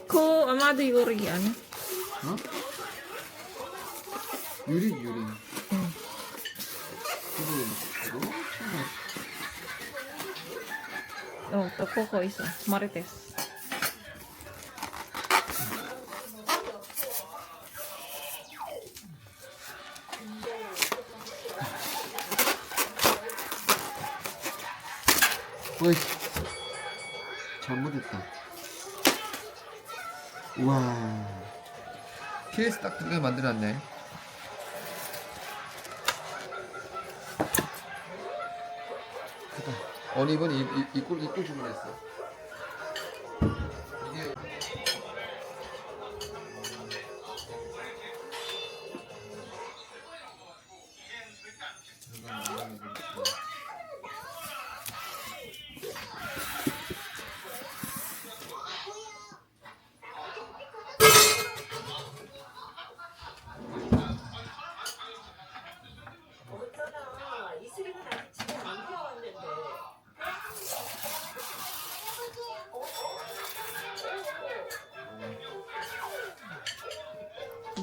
코 아마도 요리 아니야? 어? 유리. 응. 그거 또 코코 있어. 마르테스. 어이, 잘못했다. 우와, 케이스 딱 들게 만들었네. 어니번 입고 주문했어. 이게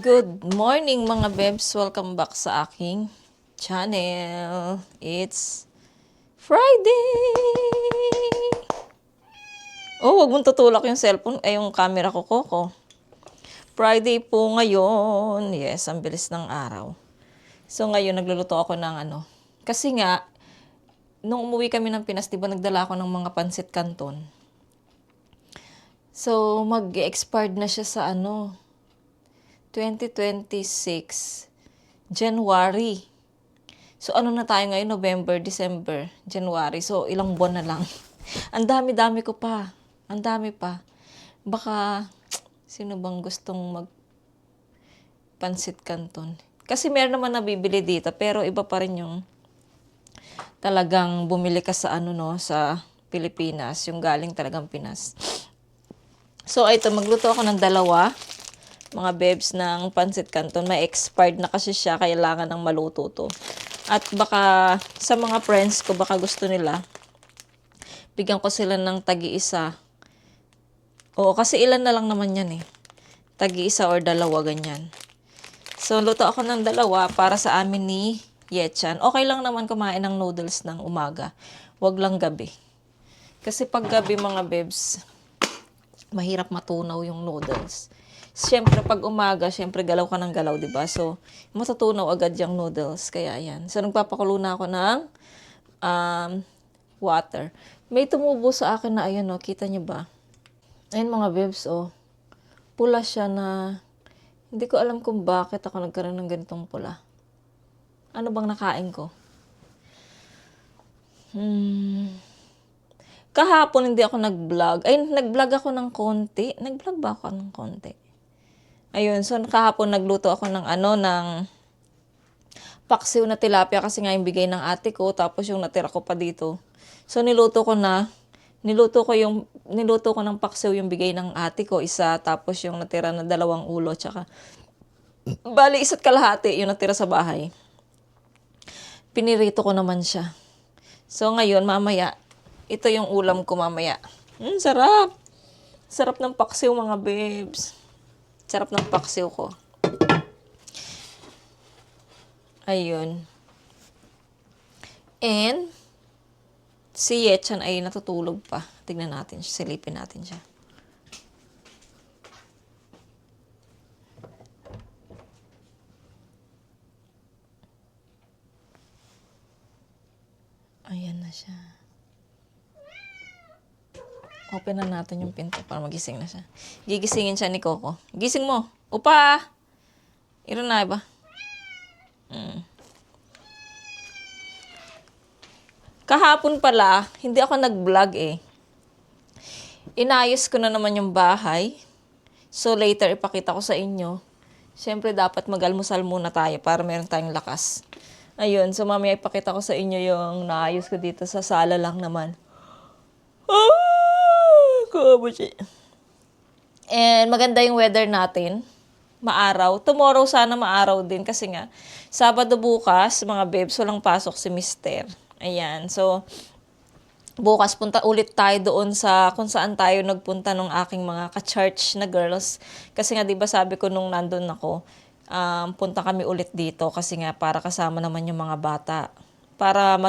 Good morning mga bebs. Welcome back sa aking channel. It's Friday! Oh, wag mong tutulak yung cellphone, ay yung camera ko, Coco. Friday po ngayon. Yes, ang bilis ng araw. So ngayon, nagluluto ako ng ano. Kasi nga, nung umuwi kami ng Pinas, di ba nagdala ako ng mga pansit canton. So, mag-expired na siya sa 2026, January. So, ano na tayo ngayon? November, December, January. So, ilang buwan na lang. Ang dami-dami ko pa. Ang dami pa. Baka, sino bang gustong mag-pansit canton? Kasi meron naman nabibili dito, pero iba pa rin yung talagang bumili ka sa sa Pilipinas. Yung galing talagang Pinas. So, ito, magluto ako ng dalawa. Mga bebs ng pansit canton. May expired na kasi siya. Kailangan ng maluto to. At baka sa mga friends ko, baka gusto nila, bigyan ko sila ng tagi-isa. Oo, kasi ilan na lang naman yan eh. Tagi-isa or dalawa, ganyan. So, luto ako ng dalawa para sa amin ni Yechan. Okay lang naman kumain ng noodles ng umaga. Wag lang gabi. Kasi pag gabi mga bebs, mahirap matunaw yung noodles. Siyempre, pag umaga, siyempre galaw ka ng galaw, diba? So, matutunaw agad yung noodles. Kaya, yan. So, nagpapakulo na ako ng water. May tumubo sa akin na, ayan, kita niyo ba? Ayun, mga bebs, pula siya na, hindi ko alam kung bakit ako nagkaroon ng ganitong pula. Ano bang nakain ko? Kahapon, hindi ako nag-vlog. Ay, nag-vlog ako ng konti. Nag-vlog ba ako ng konti? Ayun, so kahapon nagluto ako ng ng paksiw na tilapia kasi nga yung bigay ng ate ko, tapos yung natira ko pa dito. So niluto ko ng paksiw yung bigay ng ate ko, isa, tapos yung natira na 2 ulo, tsaka bali 1 kalahati yung natira sa bahay. Pinirito ko naman siya. So ngayon, mamaya, ito yung ulam ko mamaya. Sarap! Sarap ng paksiw mga babes. Sarap ng paksiw ko. Ayun. And, si Yechan ay natutulog pa. Tignan natin siya. Silipin natin siya. Ayan na siya. Open na natin yung pinto para magising na siya. Gigisingin siya ni Coco. Gising mo. Upa! Iro na ba? Kahapon pala, hindi ako nag-vlog eh. Inayos ko na naman yung bahay. So later, ipakita ko sa inyo. Siyempre, dapat mag-almusal muna tayo para meron tayong lakas. Ayun, so mamaya ipakita ko sa inyo yung naayos ko dito sa sala lang naman. And maganda yung weather natin. Maaraw. Tomorrow sana maaraw din kasi nga Sabado bukas, mga babes, walang pasok si Mister. Ayan. So, bukas punta ulit tayo doon sa kung saan tayo nagpunta nung aking mga ka-church na girls. Kasi nga 'di ba sabi ko nung nandun ako, punta kami ulit dito kasi nga para kasama naman yung mga bata. Para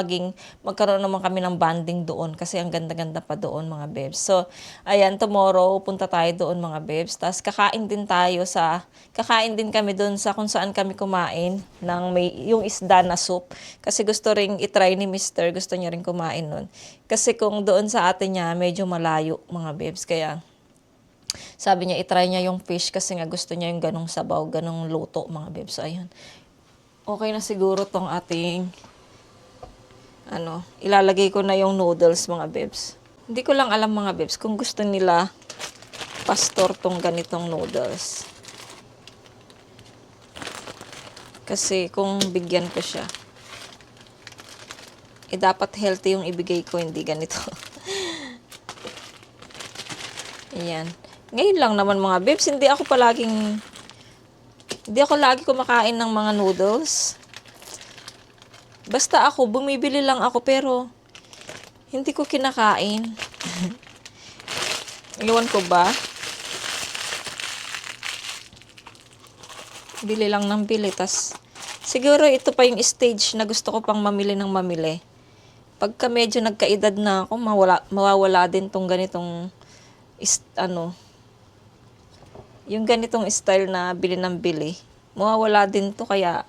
magkaroon naman kami ng bonding doon kasi ang ganda-ganda pa doon mga bebs. So, ayan, tomorrow punta tayo doon mga bebs. Tapos kakain din kami doon sa kung saan kami kumain ng yung isda na soup. Kasi gusto ring itry ni Mister, gusto niya ring kumain nun. Kasi kung doon sa atin niya, medyo malayo mga bebs. Kaya, sabi niya, itry niya yung fish kasi nga gusto niya yung ganong sabaw, ganong luto mga bebs. So, ayan. Okay na siguro tong ating ilalagay ko na yung noodles mga bebs. Hindi ko lang alam mga bebs kung gusto nila pastor tong ganitong noodles. Kasi kung bigyan ko siya, dapat healthy yung ibigay ko, hindi ganito. Ayan. Ngayon lang naman mga bebs, hindi ako lagi kumakain ng mga noodles. Basta ako, bumibili lang ako pero hindi ko kinakain. Iwan ko ba? Bili lang ng bili. Tas, siguro ito pa yung stage na gusto ko pang mamili ng mamili. Pagka medyo nagkaedad na ako, mawawala din tong ganitong yung ganitong style na bili ng bili. Mawawala din to kaya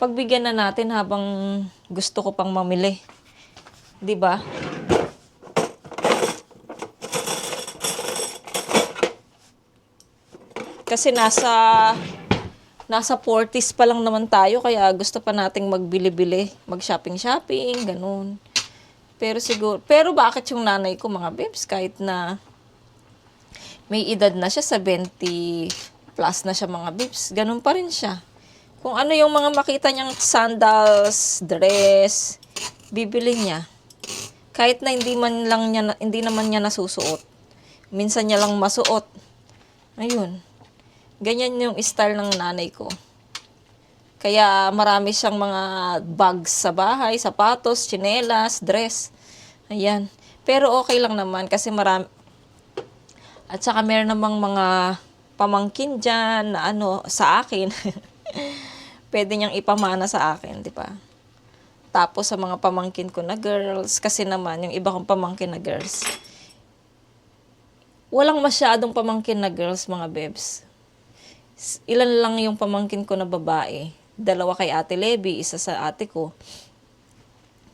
pagbigyan na natin habang gusto ko pang mamili. 'Di ba? Kasi nasa 40s pa lang naman tayo kaya gusto pa nating magbili-bili, mag-shopping-shopping, ganun. Pero bakit yung nanay ko mga bebs kahit na may edad na siya, 70 plus na siya mga bebs, ganun pa rin siya. Kung ano yung mga makita niyang sandals, dress, bibili niya. Kahit na hindi naman niya nasusuot. Minsan niya lang masuot. Ayun. Ganyan yung style ng nanay ko. Kaya marami siyang mga bags sa bahay, sapatos, tsinelas, dress. Ayan. Pero okay lang naman kasi marami. At saka meron namang mga pamangkin dyan na sa akin. Pwede niyang ipamana sa akin, di ba? Tapos sa mga pamangkin ko na girls, kasi naman yung iba kong pamangkin na girls, walang masyadong pamangkin na girls mga bebs. Ilan lang yung pamangkin ko na babae. 2 kay Ate Levi, 1 sa ate ko.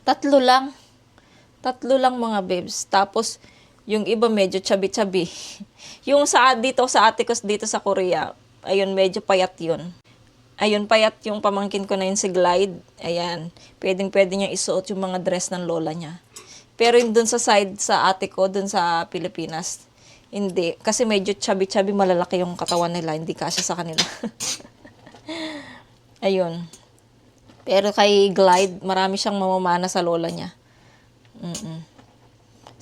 3 lang. 3 lang mga bebs. Tapos yung iba medyo chubby-chubby. Yung dito sa ate ko dito sa Korea, ayun medyo payat yun. Ayun, payat yung pamangkin ko na yun si Glide. Ayan, pwede niya isuot yung mga dress ng lola niya. Pero yung dun sa side sa ate ko, dun sa Pilipinas, hindi. Kasi medyo chubby-chubby, malalaki yung katawan nila. Hindi kasya sa kanila. Ayun. Pero kay Glide, marami siyang mamamana sa lola niya.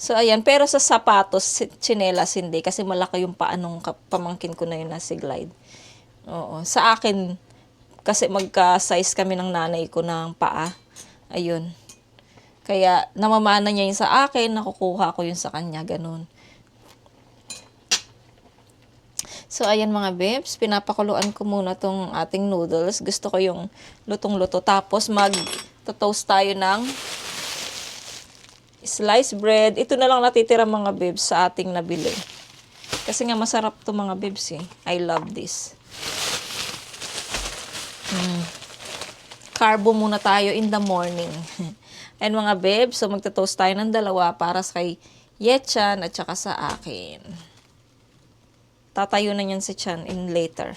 So, ayan. Pero sa sapatos, tsinelas, hindi. Kasi malaki yung paanong pamangkin ko na yun na si Glide. Oo. Sa akin, kasi magka-size kami ng nanay ko ng paa. Ayun. Kaya namamana niya yun sa akin, nakukuha ko yun sa kanya, ganun. So, ayan mga bebs, pinapakuluan ko muna tong ating noodles. Gusto ko yung lutong-luto. Tapos mag-toast tayo ng sliced bread. Ito na lang natitira mga bebs sa ating nabili. Kasi nga masarap to mga bebs eh. I love this. Carbo muna tayo in the morning. And mga babes, so magta-toast tayo ng 2 para kay Yechan at saka sa akin. Tatayo na yan si Chan in later.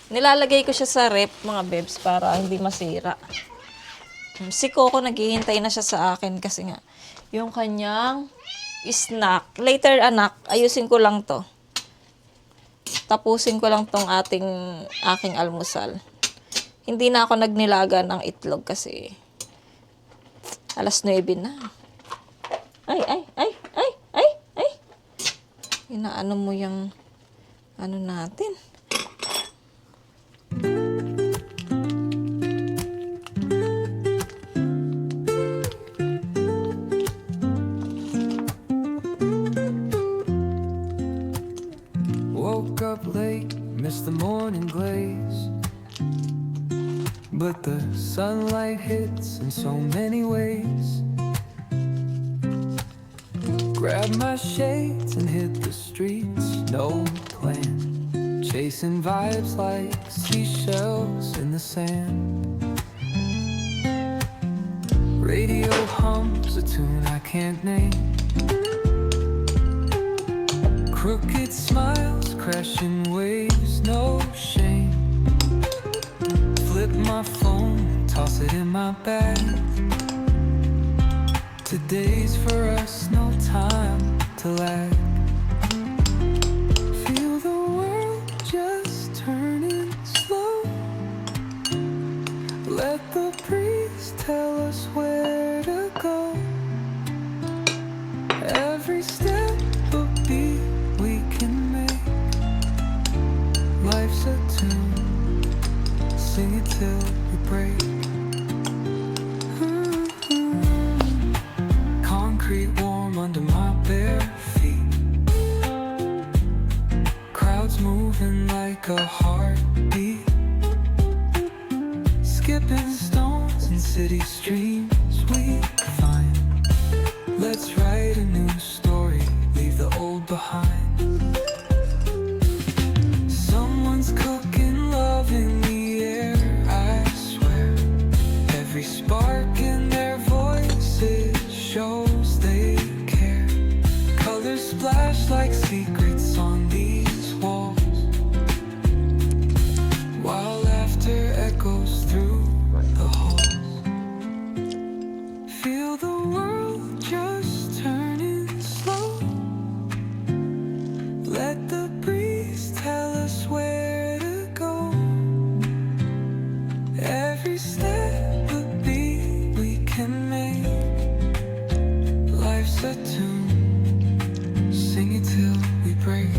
Nilalagay ko siya sa rep mga babes para hindi masira. Si Coco naghihintay na siya sa akin kasi nga yung kanyang snack. Later anak, ayusin ko lang to. Tapusin ko lang tong aking almusal. Hindi na ako nagnilaga ng itlog kasi 9:00 na. Ay. Inaano mo yung natin. but the sunlight hits in so many ways. Grab my shades and hit the streets, no plan. Chasing vibes like seashells in the sand. Radio hums a tune I can't name. Crooked smiles, crashing waves, no shame. Flip my phone, toss it in my bag. Today's for us, no time to lag. Feel the world just turning slow. Let the breeze tell us where to go. Every step a beat we can make. Life's a tune, sing it till we break. Concrete warm under my bare feet. Crowds moving like a heartbeat. Skipping stones in city streams we find. Let's write a new story, leave the old behind. Someone's cooking love in the air, I swear. Every spark in their voices shows they care. Colors splash like secrets on these walls, while laughter echoes through the halls. Feel the world just turning slow. Let the breeze tell us where to go. Every step a beat we can make. Life's a tune, sing it till we break.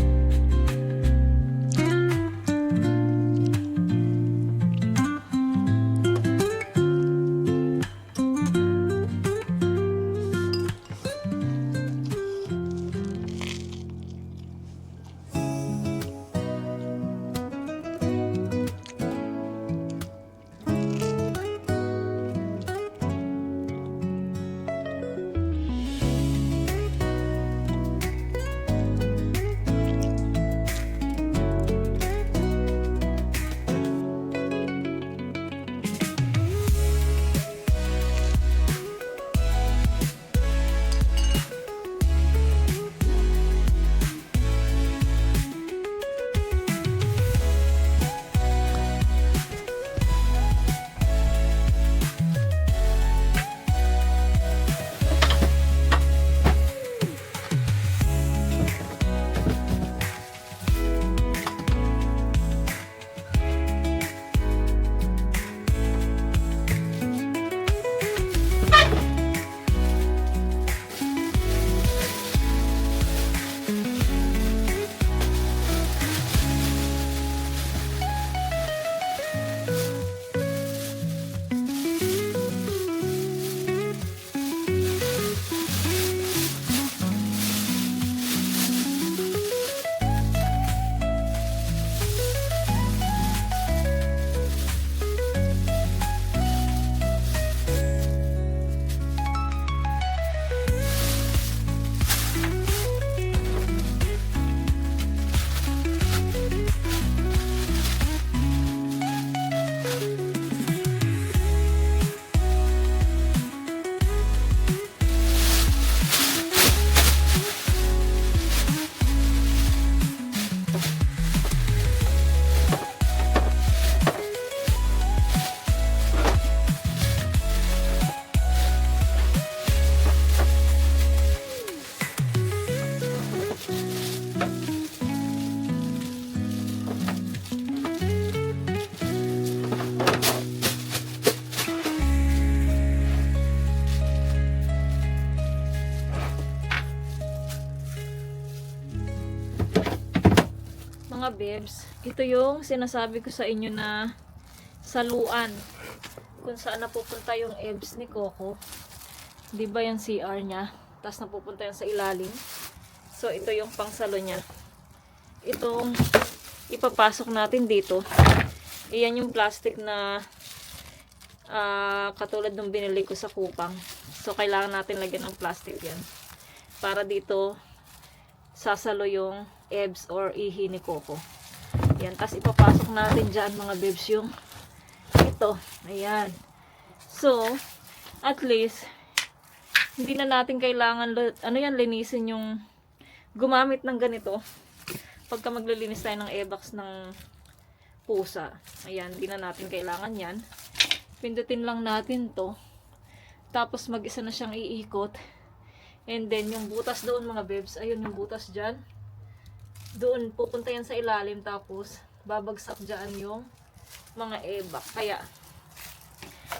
Mga bebs, ito yung sinasabi ko sa inyo na saluan kung saan napupunta yung EBS ni Coco. Di ba yung CR niya? Tapos napupunta yan sa ilalim. So, ito yung pangsalo niya. Itong ipapasok natin dito. Iyan yung plastic na Katulad ng binili ko sa Kupang. So, kailangan natin lagyan ng plastic yan. Para dito, sasalo yung ebs or ihi ni Coco. Yan. Tapos, ipapasok natin dyan, mga bebs, yung ito. Ayan. So, at least, hindi na natin kailangan, linisin yung gumamit ng ganito. Pagka maglilinis tayo ng ebax ng pusa. Ayan, hindi na natin kailangan yan. Pindutin lang natin to. Tapos, mag-isa na siyang iikot. And then, yung butas doon, mga bebs. Ayun, yung butas dyan. Doon, pupunta yan sa ilalim. Tapos, babagsak dyan yung mga ebax. Kaya,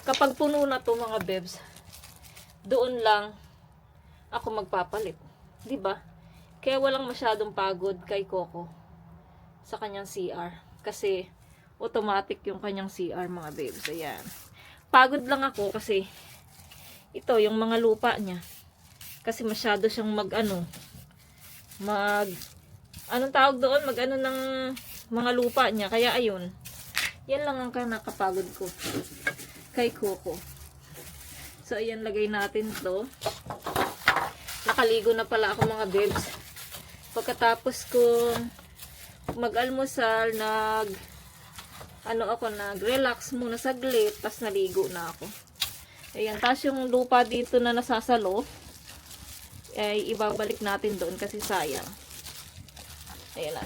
kapag puno na to, mga bebs, doon lang ako magpapalit. 'Di ba? Kaya walang masyadong pagod kay Coco sa kanyang CR. Kasi automatic yung kanyang CR, mga babes. Ayan. Pagod lang ako kasi ito, yung mga lupa niya. Kasi masyado siyang anong tawag doon? Ng mga lupa niya. Kaya ayun. Yan lang ang nakapagod ko kay Coco. So, ayan, lagay natin to. Nakaligo na pala ako, mga babes. Pagkatapos ko mag-almusal, nag-relax muna saglit, tapos naligo na ako. Ayan, tapos yung lupa dito na nasasalo, ay ibabalik natin doon kasi sayang. Ayan,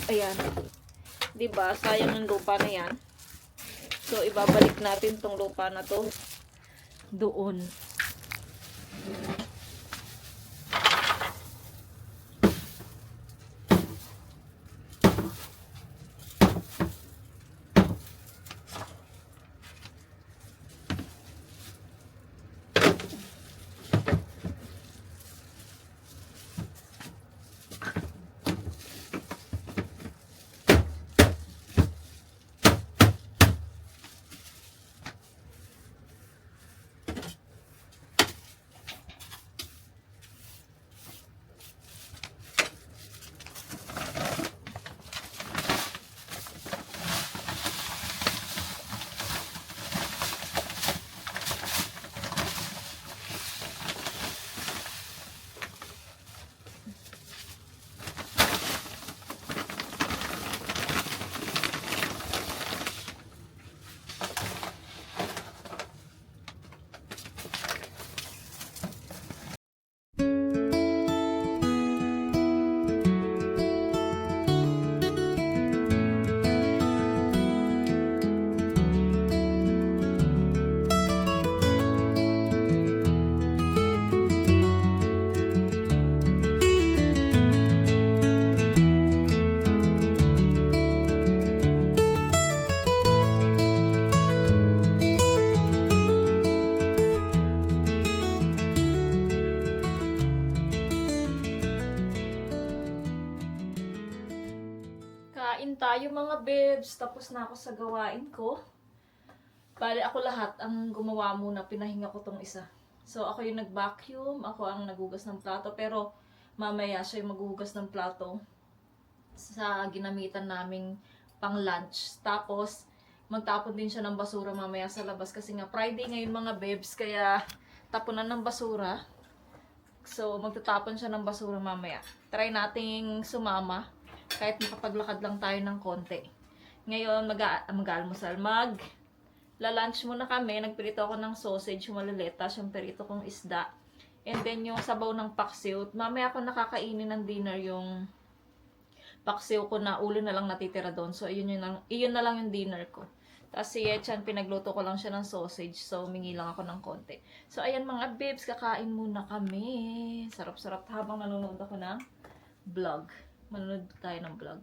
ayan. Diba, sayang yung lupa na yan. So, ibabalik natin tong lupa na to doon. Kain tayo, mga bebs. Tapos na ako sa gawain ko. Bale, ako lahat ang gumawa muna. Pinahinga ko tong isa. So, ako yung nag-vacuum. Ako ang nagugas ng plato. Pero, mamaya siya yung maghuhugas ng plato sa ginamitan naming pang lunch. Tapos, magtapon din siya ng basura mamaya sa labas. Kasi nga, Friday ngayon, mga bebs. Kaya, tapunan ng basura. So, magtatapon siya ng basura mamaya. Try nating sumama. Kahit makapaglakad lang tayo ng konti. Ngayon, mag-almusal. Lalunch muna kami. Nagprito ako ng sausage, maliliit. Tapos yung perito kong isda. And then yung sabaw ng paksiw. Mamaya ako nakakainin ng dinner yung paksiw ko na ulo na lang natitira doon. So, iyon na lang yung dinner ko. Tapos si Yechan, pinagluto ko lang siya ng sausage. So, mingi lang ako ng konti. So, ayan mga babes, kakain muna kami. Sarap-sarap habang nanonood ako ng vlog. Manonood tayo ng vlog.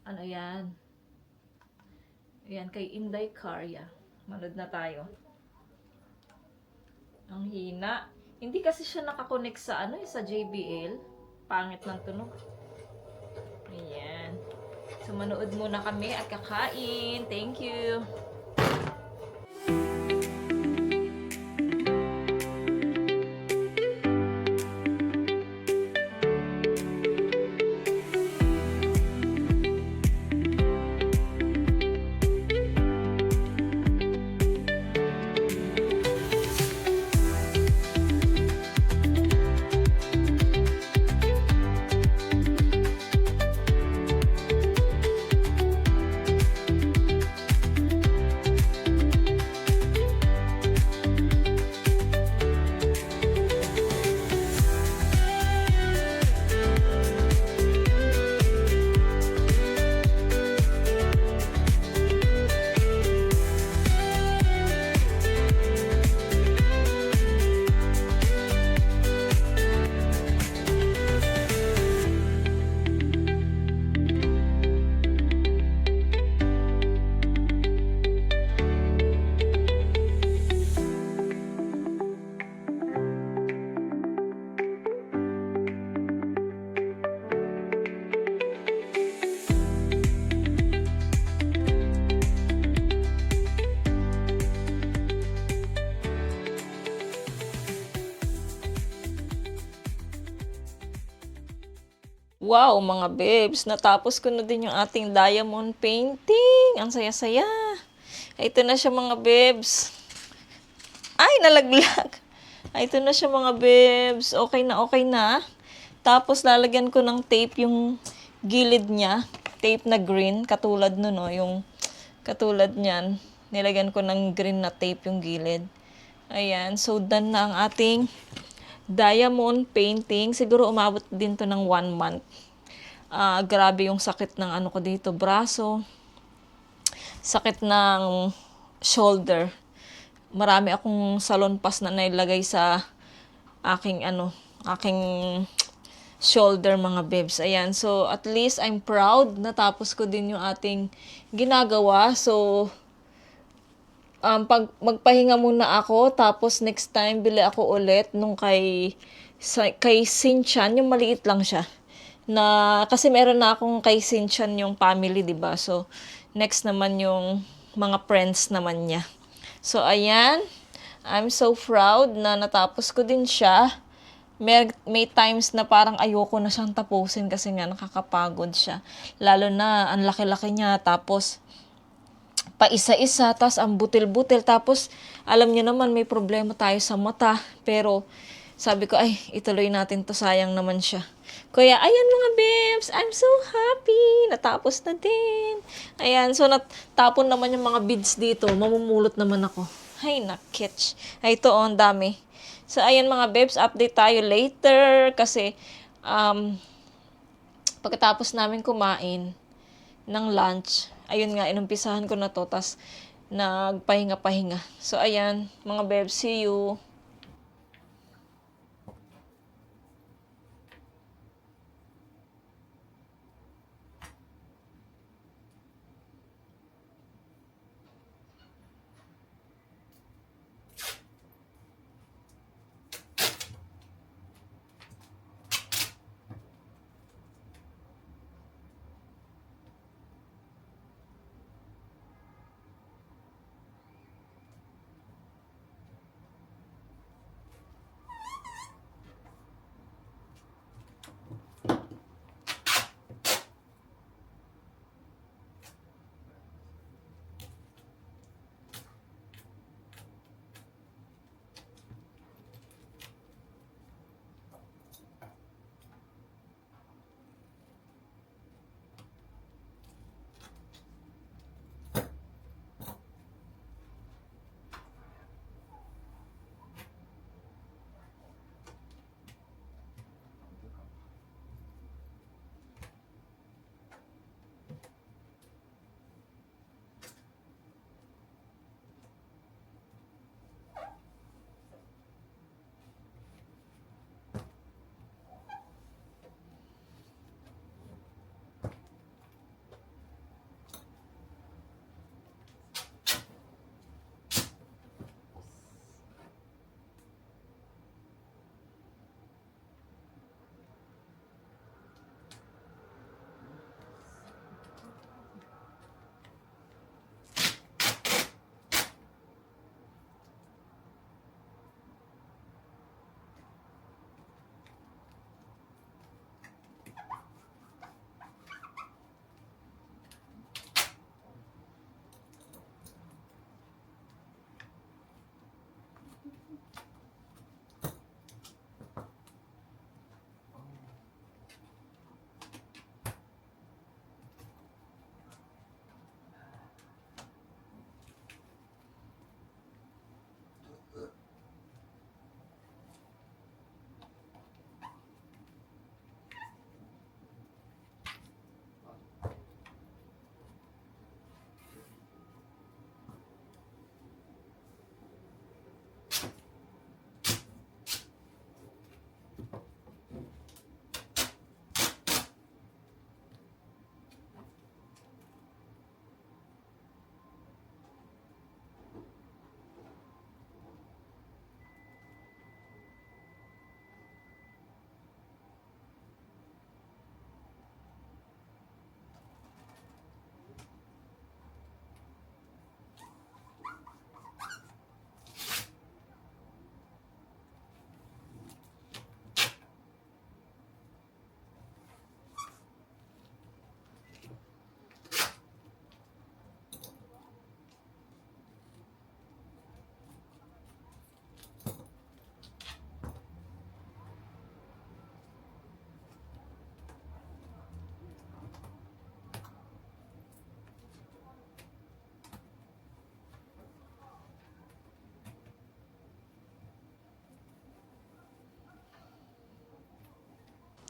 Ano yan? Ayan, kay Inday Karya. Manood na tayo. Ang hina. Hindi kasi siya nakakonect sa sa JBL. Pangit ng tunog. Ayan. So, manood muna kami at kakain. Thank you. Wow, mga babes, natapos ko na din yung ating diamond painting. Ang saya-saya. Ito na siya mga babes. Ay, nalaglag. Ay, ito na siya mga babes. Okay na, okay na. Tapos lalagyan ko ng tape yung gilid niya. Tape na green, katulad nun, no, yung katulad niyan. Nilagyan ko ng green na tape yung gilid. Ayan, so done na ang ating diamond painting. Siguro umabot din to ng 1 month. Grabe yung sakit ng ano ko dito, braso. Sakit ng shoulder. Marami akong salon pass na nailagay sa aking shoulder mga bebs. Ayan, so at least I'm proud. Natapos ko din yung ating ginagawa. So, pag magpahinga muna ako, tapos next time bili ako ulit nung kay Sinchan, yung maliit lang siya. Na kasi meron na akong kay Sinchan yung family, 'di ba? So next naman yung mga friends naman niya. So ayan, I'm so proud na natapos ko din siya. May times na parang ayoko na siyang tapusin kasi nga nakakapagod siya. Lalo na ang laki-laki niya, tapos pa isa-isa, tas ang butil-butil. Tapos, alam niyo naman, may problema tayo sa mata. Pero, sabi ko, ay, ituloy natin to, sayang naman siya. Kaya, ayan mga babes, I'm so happy. Natapos na din. Ayan, so natapon naman yung mga beads dito. Mamumulot naman ako. Ay, nakitch. Ay, ito, ang dami. So, ayan mga babes, update tayo later. Kasi, pagkatapos namin kumain ng lunch, ayun nga, inumpisahan ko na to, tas nagpahinga-pahinga. So, ayan, mga babes, see you.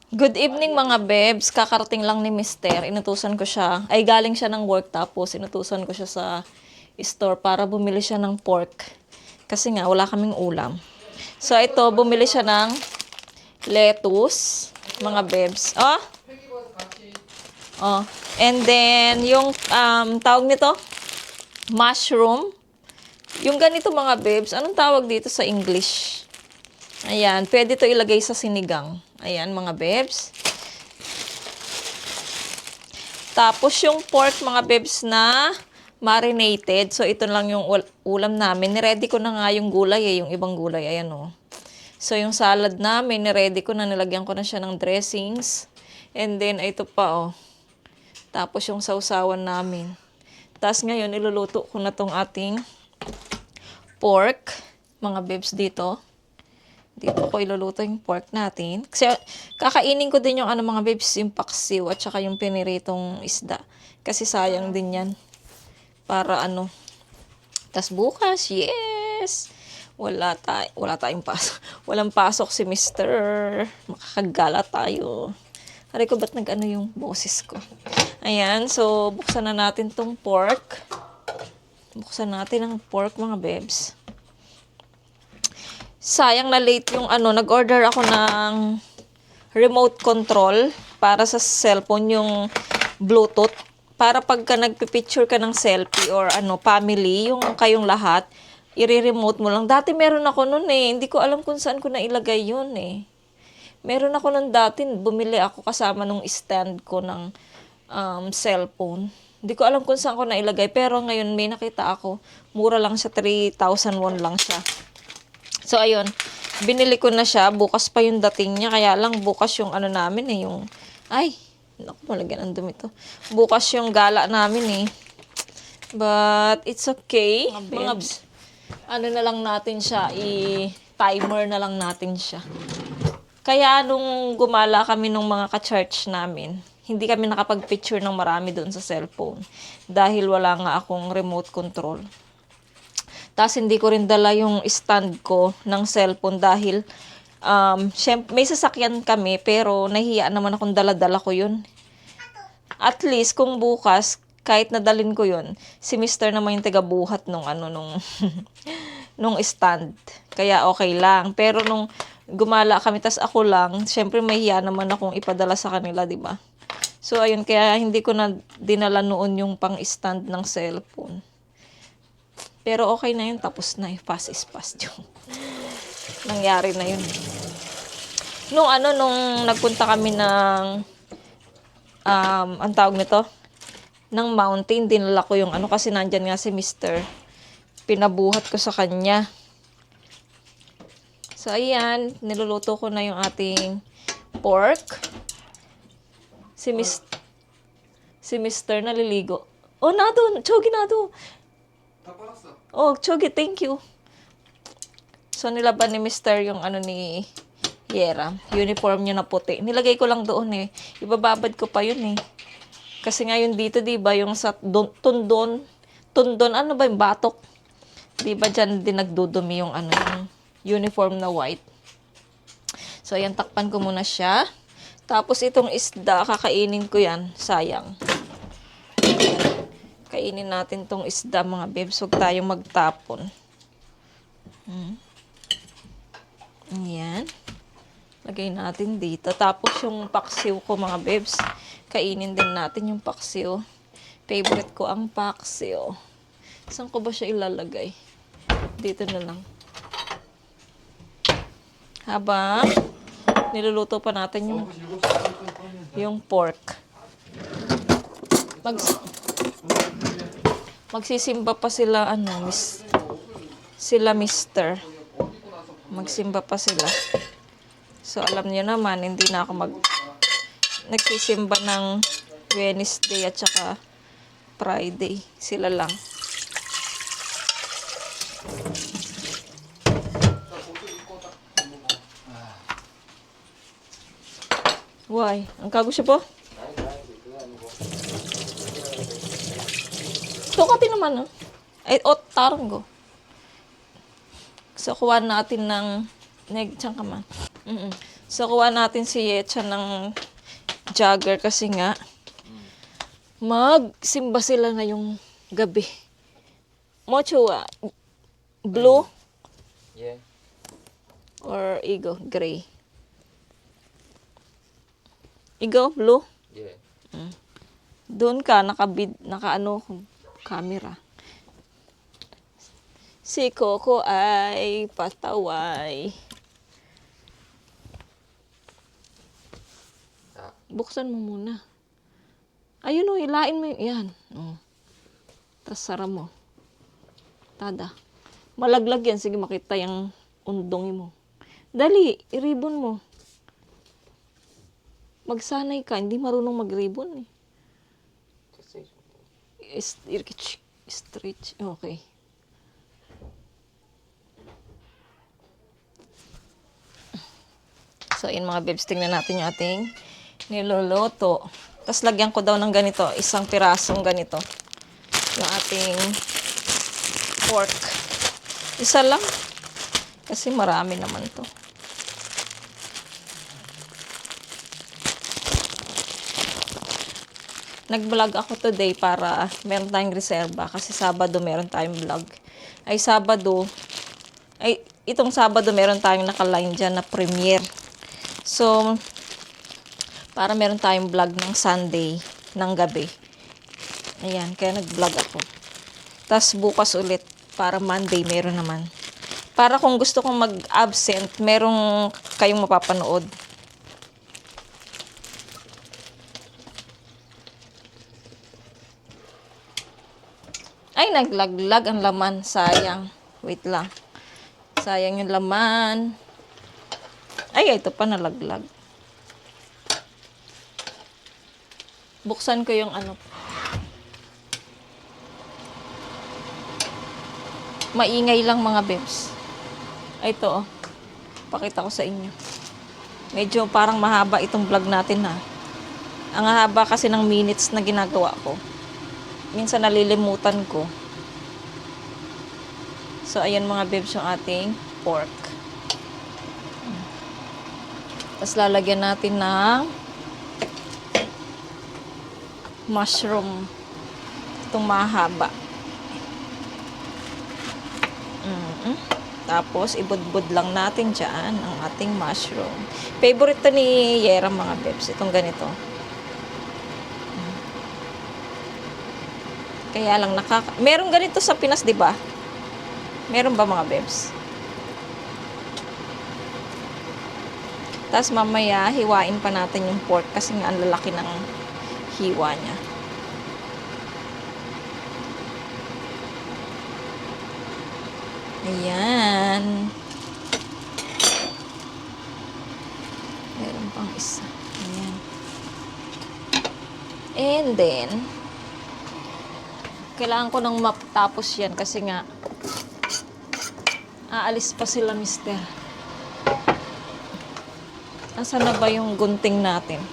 Good evening mga bebs. Kakarating lang ni Mister. Inutusan ko siya. Ay, galing siya ng work tapos inutusan ko siya sa store para bumili siya ng pork. Kasi nga, wala kaming ulam. So, ito, bumili siya ng lettuce, mga bebs. Oh! Oh. And then, yung tawag nito, mushroom. Yung ganito mga bebs, anong tawag dito sa English? Ayan, pwede to ilagay sa sinigang. Ayan, mga bebs. Tapos yung pork, mga bebs, na marinated. So, ito lang yung ulam namin. Niready ko na nga yung gulay, yung ibang gulay. Ayan, oh. So, yung salad namin, niready ko na, nilagyan ko na siya ng dressings. And then, ito pa, oh. Tapos yung sausawan namin. Tapos ngayon, iluluto ko na tong ating pork. Mga bebs dito. Dito ko iluluto yung pork natin. Kasi kakainin ko din yung mga bebs, yung paksiw at saka yung piniritong isda. Kasi sayang din yan. Para Tas bukas, yes! Wala tayong pasok. Walang pasok si Mr. Makakagala tayo. Aray ko, ba't yung boses ko? Ayan, so buksan na natin tong pork. Buksan natin ang pork, mga bebs. Sayang na late yung nag-order ako ng remote control para sa cellphone, yung Bluetooth. Para pagka nagpipicture ka ng selfie or family, yung kayong lahat, i-remote mo lang. Dati meron ako nun eh. Hindi ko alam kung saan ko nailagay yun eh. Meron ako nun dati, bumili ako kasama nung stand ko ng cellphone. Hindi ko alam kung saan ko nailagay. Pero ngayon may nakita ako. Mura lang siya, 3,001 lang siya. So, ayun. Binili ko na siya. Bukas pa yung dating niya. Kaya lang, bukas yung namin eh. Yung, naku, malagyan ang dumi to. Bukas yung gala namin eh. But, it's okay. Na lang natin siya. I-timer na lang natin siya. Kaya, nung gumala kami nung mga ka-church namin, hindi kami nakapag-picture ng marami doon sa cellphone. Dahil wala nga akong remote control. Tapos hindi ko rin dala yung stand ko ng cellphone dahil syempre, may sasakyan kami pero nahiya naman akong dala-dala ko yun. At least kung bukas, kahit nadalin ko yun, si Mr. naman yung taga-buhat nung nung stand. Kaya okay lang. Pero nung gumala kami, tas ako lang, syempre mahiya naman akong ipadala sa kanila, di ba? So ayun, kaya hindi ko na dinala noon yung pang-stand ng cellphone. Pero okay na yun, tapos na yun. Fast is fast yung nangyari na yun. Nung nagpunta kami ng ang tawag nito, ng mountain, dinala ko yung kasi nandyan nga si Mr. Pinabuhat ko sa kanya. So, ayan, niluluto ko na yung ating pork. Si Mr. naliligo. Oh, nado, chogi nado. Oh, chogi, thank you. So, nilaban ni Mr. yung ni Yera. Uniform niya na puti. Nilagay ko lang doon eh. Ibababad ko pa yun eh. Kasi ngayon dito, di ba, yung sa tundon, ano ba yung batok? Di ba dyan din nagdudumi yung yung uniform na white. So, ayan, takpan ko muna siya. Tapos, itong isda, kakainin ko yan. Sayang. Kainin natin tong isda, mga bebs. Huwag tayong magtapon. Ayan. Lagay natin dito. Tapos yung paksiw ko, mga bebs. Kainin din natin yung paksiw. Favorite ko ang paksiw. Saan ko ba siya ilalagay? Dito na lang. Habang niluluto pa natin yung pork. Magsisimba pa sila, sila Mr. Magsimba pa sila. So, alam niyo naman, hindi na ako nagsisimba ng Wednesday at saka Friday. Sila lang. Why? Ang kago siya po? Tukati naman, tarong go. So, kuha natin ng neg, tiyan ka man. So, kuha natin si Yecha ng jogger kasi nga, magsimba sila ngayong gabi. Mocho, blue 예. or Igo, gray? Igo, blue? 예. Doon ka, naka-ano, camera. Si Coco ay pataway. 자, Buksan mo muna. Ayun o, hilain mo yun. Yan. Oh. Tapos sara mo. Tada. Malaglag yan. Sige, makita yung undong mo. Dali, i-ribbon mo. Magsanay ka. Hindi marunong mag-ribbon eh. Stretch. Okay. So, yun mga babes, tingnan natin yung ating niluluto. Tapos, lagyan ko daw ng ganito, isang pirasong ganito. Yung ating pork. Isa lang. Kasi marami naman to. Nag-vlog ako today para meron tayong reserba. Kasi Sabado meron tayong vlog. Itong Sabado meron tayong nakaline dyan na premiere. So, para meron tayong vlog ng Sunday ng gabi. Ayan, kaya nag-vlog ako. Tapos bukas ulit para Monday meron naman. Para kung gusto kong mag-absent, merong kayong mapapanood. Ay, naglaglag ang laman. Sayang. Wait lang. Sayang yung laman. Ay, ito pa nalaglag. Buksan ko yung ano. Maingay lang mga bebs. Ay, ito oh. Pakita ko sa inyo. Medyo parang mahaba itong vlog natin ha. Ang haba kasi ng minutes na ginagawa ko. Minsan nalilimutan ko. So, ayan mga bebs yung ating pork. Tapos lalagyan natin ng mushroom. Itong mahaba. Tapos, ibudbud lang natin dyan ang ating mushroom. Favorite to ni Yera mga bebs. Itong ganito. Kaya lang meron ganito sa Pinas, di ba? Meron ba mga bebs? Tapos mamaya, hiwain pa natin yung pork kasi nga ang lalaki ng hiwa niya. Ayan. Meron pang isa. Ayan. And then, kailangan ko nang matapos yan kasi nga aalis pa sila, mister. Asan na ba yung gunting natin?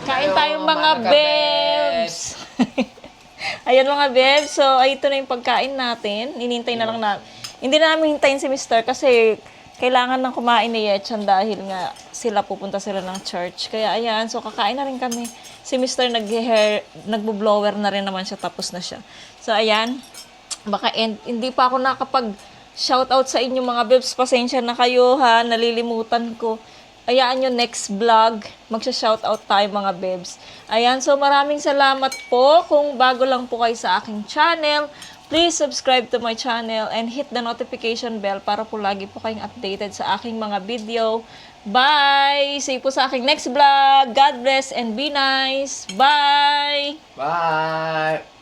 Kain tayong mga bebs. Ayan mga bebs. So, ay ito na yung pagkain natin. Inintay na lang na. Hindi na namin hintayin si Mr. kasi kailangan ng kumain ni Yechan dahil nga pupunta sila ng church. Kaya ayan, so kakain na rin kami. Si Mr. nagbo-blower na rin naman siya, tapos na siya. So ayan, baka hindi pa ako nakapag-shoutout sa inyo mga bebs. Pasensya na kayo ha, nalilimutan ko. Ayaan nyo next vlog, magsha-shoutout tayo mga bebs. Ayan, so maraming salamat po. Kung bago lang po kayo sa aking channel, please subscribe to my channel and hit the notification bell para po lagi po kayong updated sa aking mga video. Bye! See you po sa aking next vlog. God bless and be nice. Bye! Bye!